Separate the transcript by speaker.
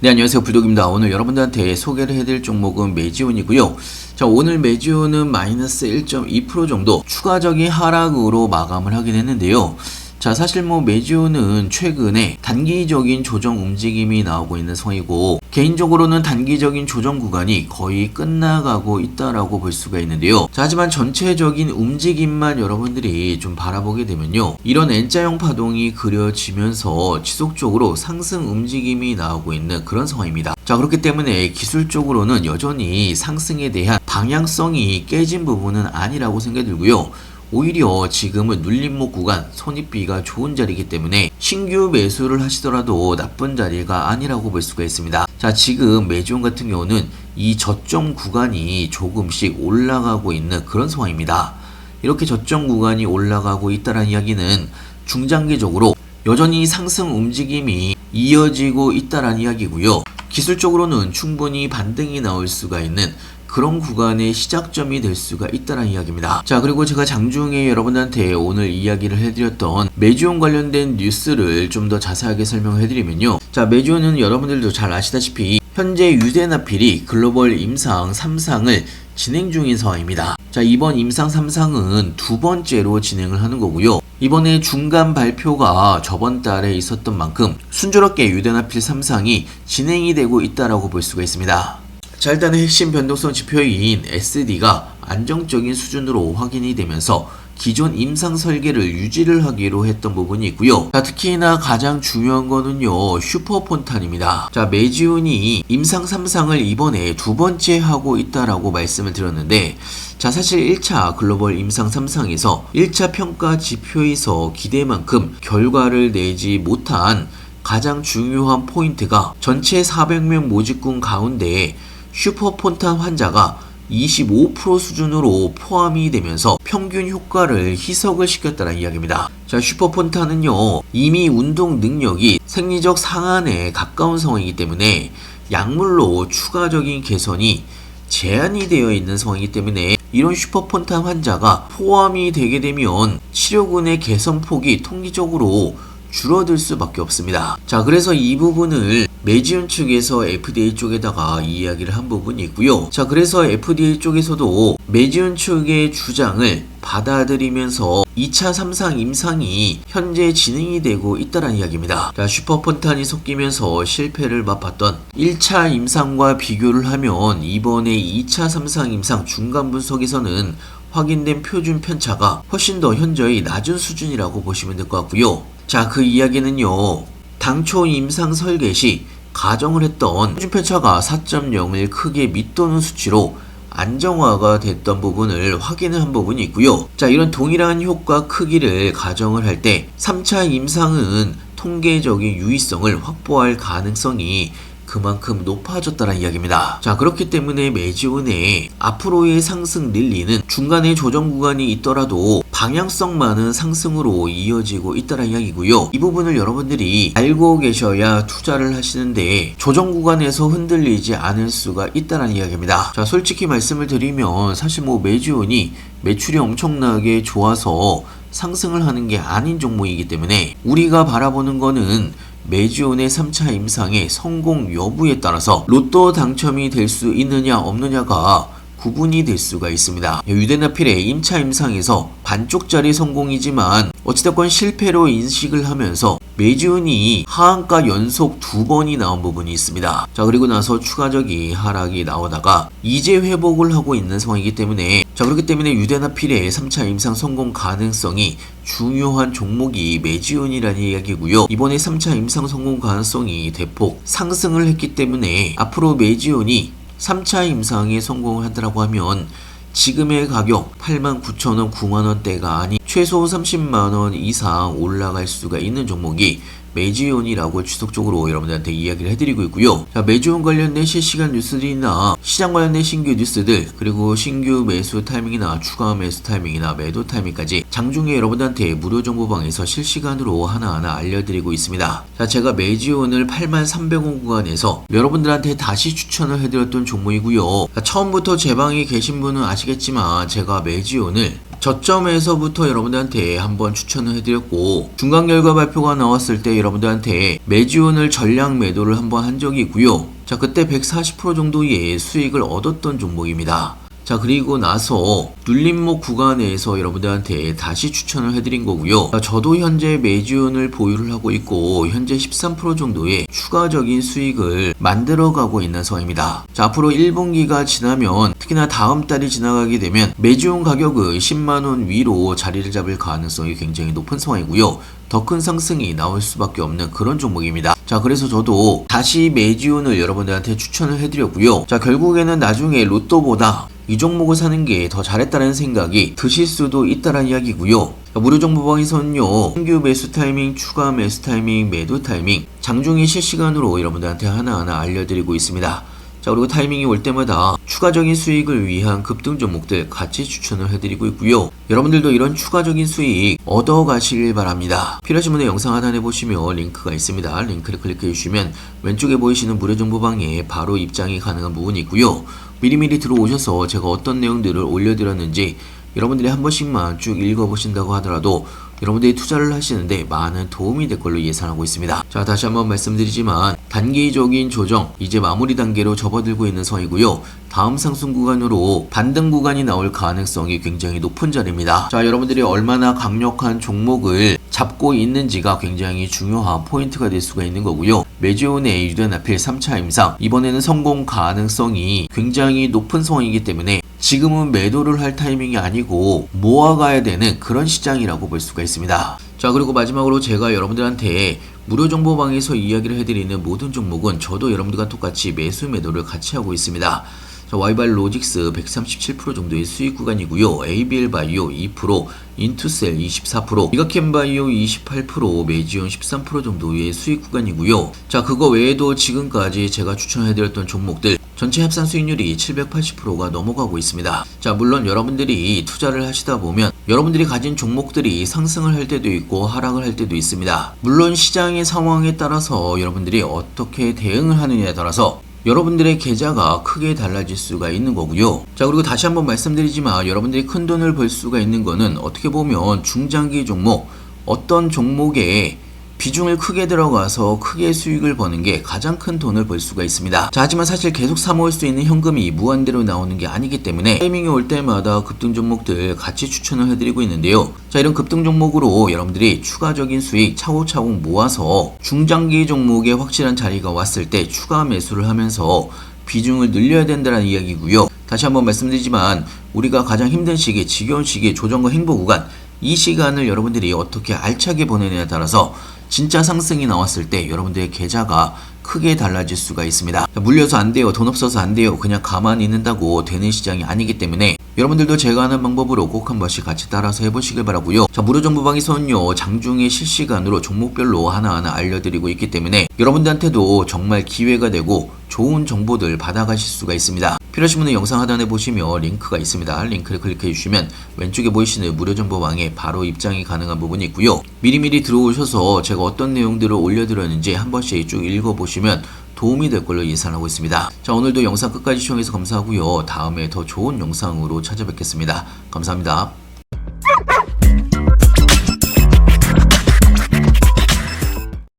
Speaker 1: 네, 안녕하세요. 불독입니다. 오늘 여러분들한테 소개를 해드릴 종목은 메지온이고요. 자, 오늘 메지온은 마이너스 1.2% 정도 추가적인 하락으로 마감을 하긴 했는데요. 자, 사실 메지온은 최근에 단기적인 조정 움직임이 나오고 있는 상황이고, 개인적으로는 단기적인 조정 구간이 거의 끝나가고 있다라고 볼 수가 있는데요. 자, 하지만 전체적인 움직임만 여러분들이 좀 바라보게 되면요, 이런 N자형 파동이 그려지면서 지속적으로 상승 움직임이 나오고 있는 그런 상황입니다. 자, 그렇기 때문에 기술적으로는 여전히 상승에 대한 방향성이 깨진 부분은 아니라고 생각이 들고요. 오히려 지금은 눌림목 구간, 손익비가 좋은 자리이기 때문에 신규 매수를 하시더라도 나쁜 자리가 아니라고 볼 수가 있습니다. 자, 지금 메지온 같은 경우는 이 저점 구간이 조금씩 올라가고 있는 그런 상황입니다. 이렇게 저점 구간이 올라가고 있다는 이야기는 중장기적으로 여전히 상승 움직임이 이어지고 있다는 이야기고요. 기술적으로는 충분히 반등이 나올 수가 있는 그런 구간의 시작점이 될 수가 있다는 이야기입니다. 자, 그리고 제가 장중에 여러분들한테 오늘 이야기를 해드렸던 메지온 관련된 뉴스를 좀 더 자세하게 설명을 해드리면요. 자, 메지온은 여러분들도 잘 아시다시피 현재 유대나필이 글로벌 임상 3상을 진행 중인 상황입니다. 자, 이번 임상 3상은 두 번째로 진행을 하는 거고요. 이번에 중간 발표가 저번 달에 있었던 만큼 순조롭게 유대나필 3상이 진행이 되고 있다라고 볼 수가 있습니다. 자, 일단은 핵심 변동성 지표인 SD가 안정적인 수준으로 확인이 되면서 기존 임상 설계를 유지를 하기로 했던 부분이 있고요. 자, 특히나 가장 중요한 거는요, 슈퍼폰탄입니다. 자, 메지온이 임상 3상을 이번에 두 번째 하고 있다라고 말씀을 드렸는데, 자, 사실 1차 글로벌 임상 3상에서 1차 평가 지표에서 기대만큼 결과를 내지 못한 가장 중요한 포인트가 전체 400명 모집군 가운데 슈퍼폰탄 환자가 25% 수준으로 포함이 되면서 평균 효과를 희석을 시켰다는 이야기입니다. 자, 슈퍼폰탄은요, 이미 운동 능력이 생리적 상한에 가까운 상황이기 때문에 약물로 추가적인 개선이 제한이 되어 있는 상황이기 때문에 이런 슈퍼폰탄 환자가 포함이 되게 되면 치료군의 개선폭이 통계적으로 줄어들 수밖에 없습니다. 자, 그래서 이 부분을 메지온 측에서 FDA 쪽에다가 이야기를 한 부분이 있고요. 자, 그래서 FDA 쪽에서도 메지온 측의 주장을 받아들이면서 2차 3상 임상이 현재 진행이 되고 있다는 이야기입니다. 자, 슈퍼폰탄이 섞이면서 실패를 맛봤던 1차 임상과 비교를 하면 이번에 2차 3상 임상 중간 분석에서는 확인된 표준 편차가 훨씬 더 현저히 낮은 수준이라고 보시면 될 것 같고요. 자, 그 이야기는요, 당초 임상 설계 시 가정을 했던 표준 편차가 4.0을 크게 밑도는 수치로 안정화가 됐던 부분을 확인을 한 부분이 있고요. 자, 이런 동일한 효과 크기를 가정을 할 때 3차 임상은 통계적인 유의성을 확보할 가능성이 그만큼 높아졌다는 이야기입니다. 자, 그렇기 때문에 메지온의 앞으로의 상승 릴리는 중간에 조정 구간이 있더라도 방향성만은 상승으로 이어지고 있다는 이야기고요. 이 부분을 여러분들이 알고 계셔야 투자를 하시는데 조정 구간에서 흔들리지 않을 수가 있다는 이야기입니다. 자, 솔직히 말씀을 드리면 사실 메지온이 매출이 엄청나게 좋아서 상승을 하는 게 아닌 종목이기 때문에 우리가 바라보는 거는 메지온의 3차 임상의 성공 여부에 따라서 로또 당첨이 될 수 있느냐 없느냐가 구분이 될 수가 있습니다. 유대나필의 임차 임상에서 반쪽짜리 성공이지만 어찌됐건 실패로 인식을 하면서 메지온이 하한가 연속 2번이 나온 부분이 있습니다. 자, 그리고 나서 추가적인 하락이 나오다가 이제 회복을 하고 있는 상황이기 때문에, 자, 그렇기 때문에 유대나필의 3차 임상 성공 가능성이 중요한 종목이 메지온이라는 이야기고요. 이번에 3차 임상 성공 가능성이 대폭 상승을 했기 때문에 앞으로 메지온이 3차 임상에 성공을 하더라고 하면 지금의 가격 89,000원, 9만원대가 아닌 최소 30만원 이상 올라갈 수가 있는 종목이 메지온이라고 지속적으로 여러분들한테 이야기를 해드리고 있고요. 자, 메지온 관련된 실시간 뉴스들이나 시장 관련된 신규 뉴스들, 그리고 신규 매수 타이밍이나 추가 매수 타이밍이나 매도 타이밍까지 장중에 여러분들한테 무료 정보방에서 실시간으로 하나하나 알려드리고 있습니다. 자, 제가 메지온을 83,300원 구간에서 여러분들한테 다시 추천을 해드렸던 종목이고요. 자, 처음부터 제 방에 계신 분은 아시겠지만 제가 메지온을 저점에서부터 여러분들한테 한번 추천을 해드렸고 중간 결과 발표가 나왔을 때 여러분들한테 매지온을 전량 매도를 한번 한 적이 있고요. 자, 그때 140% 정도의 수익을 얻었던 종목입니다. 자, 그리고 나서 눌림목 구간에서 여러분들한테 다시 추천을 해드린 거고요. 자, 저도 현재 매지온을 보유를 하고 있고 현재 13% 정도의 추가적인 수익을 만들어가고 있는 상황입니다. 자, 앞으로 1분기가 지나면 특히나 다음 달이 지나가게 되면 매지온 가격은 10만원 위로 자리를 잡을 가능성이 굉장히 높은 상황이고요. 더 큰 상승이 나올 수밖에 없는 그런 종목입니다. 자, 그래서 저도 다시 매지온을 여러분들한테 추천을 해드렸고요. 자, 결국에는 나중에 로또보다 이 종목을 사는 게 더 잘했다는 생각이 드실 수도 있다는 이야기고요. 무료정보방에서는요, 신규 매수 타이밍, 추가 매수 타이밍, 매도 타이밍, 장중에 실시간으로 여러분들한테 하나하나 알려드리고 있습니다. 자, 그리고 타이밍이 올 때마다 추가적인 수익을 위한 급등 종목들 같이 추천을 해드리고 있고요. 여러분들도 이런 추가적인 수익 얻어가시길 바랍니다. 필요하신 분의 영상 하단에 보시면 링크가 있습니다. 링크를 클릭해 주시면 왼쪽에 보이시는 무료정보방에 바로 입장이 가능한 부분이 있고요. 미리미리 들어오셔서 제가 어떤 내용들을 올려드렸는지 여러분들이 한 번씩만 쭉 읽어보신다고 하더라도 여러분들이 투자를 하시는데 많은 도움이 될 걸로 예상하고 있습니다. 자, 다시 한번 말씀드리지만 단기적인 조정 이제 마무리 단계로 접어들고 있는 상황이고요. 다음 상승 구간으로 반등 구간이 나올 가능성이 굉장히 높은 자리입니다. 자, 여러분들이 얼마나 강력한 종목을 잡고 있는지가 굉장히 중요한 포인트가 될 수가 있는 거고요. 매지온의 유전 앞필 3차 임상 이번에는 성공 가능성이 굉장히 높은 상황이기 때문에 지금은 매도를 할 타이밍이 아니고 모아가야 되는 그런 시장이라고 볼 수가 있습니다. 자, 그리고 마지막으로 제가 여러분들한테 무료정보방에서 이야기를 해드리는 모든 종목은 저도 여러분들과 똑같이 매수 매도를 같이 하고 있습니다. 자, 와이발 로직스 137% 정도의 수익 구간이고요. ABL 바이오 2%, 인투셀 24%, 이가캠 바이오 28%, 매지온 13% 정도의 수익 구간이고요. 자, 그거 외에도 지금까지 제가 추천해드렸던 종목들 전체 합산 수익률이 780%가 넘어가고 있습니다. 자, 물론 여러분들이 투자를 하시다 보면 여러분들이 가진 종목들이 상승을 할 때도 있고 하락을 할 때도 있습니다. 물론 시장의 상황에 따라서 여러분들이 어떻게 대응을 하느냐에 따라서 여러분들의 계좌가 크게 달라질 수가 있는 거고요. 자, 그리고 다시 한번 말씀드리지만 여러분들이 큰 돈을 벌 수가 있는 거는 어떻게 보면 중장기 종목, 어떤 종목에 비중을 크게 들어가서 크게 수익을 버는 게 가장 큰 돈을 벌 수가 있습니다. 자, 하지만 사실 계속 사모을 수 있는 현금이 무한대로 나오는 게 아니기 때문에 타이밍이 올 때마다 급등 종목들 같이 추천을 해드리고 있는데요. 자, 이런 급등 종목으로 여러분들이 추가적인 수익 차곡차곡 모아서 중장기 종목에 확실한 자리가 왔을 때 추가 매수를 하면서 비중을 늘려야 된다는 이야기고요. 다시 한번 말씀드리지만 우리가 가장 힘든 시기, 지겨운 시기, 조정과 행보 구간 이 시간을 여러분들이 어떻게 알차게 보내느냐에 따라서 진짜 상승이 나왔을 때 여러분들의 계좌가 크게 달라질 수가 있습니다. 물려서 안 돼요, 돈 없어서 안 돼요, 그냥 가만히 있는다고 되는 시장이 아니기 때문에 여러분들도 제가 하는 방법으로 꼭 한 번씩 같이 따라서 해보시길 바라고요. 자, 무료정보방에서는요 장중에 실시간으로 종목별로 하나하나 알려드리고 있기 때문에 여러분들한테도 정말 기회가 되고 좋은 정보들 받아가실 수가 있습니다. 필요하신 분은 영상 하단에 보시면 링크가 있습니다. 링크를 클릭해 주시면 왼쪽에 보이시는 무료정보방에 바로 입장이 가능한 부분이 있고요. 미리미리 들어오셔서 제가 어떤 내용들을 올려드렸는지 한 번씩 쭉 읽어보시면 도움이 될 걸로 예상하고 있습니다. 자, 오늘도 영상 끝까지 시청해서 감사하고요. 다음에 더 좋은 영상으로 찾아뵙겠습니다. 감사합니다.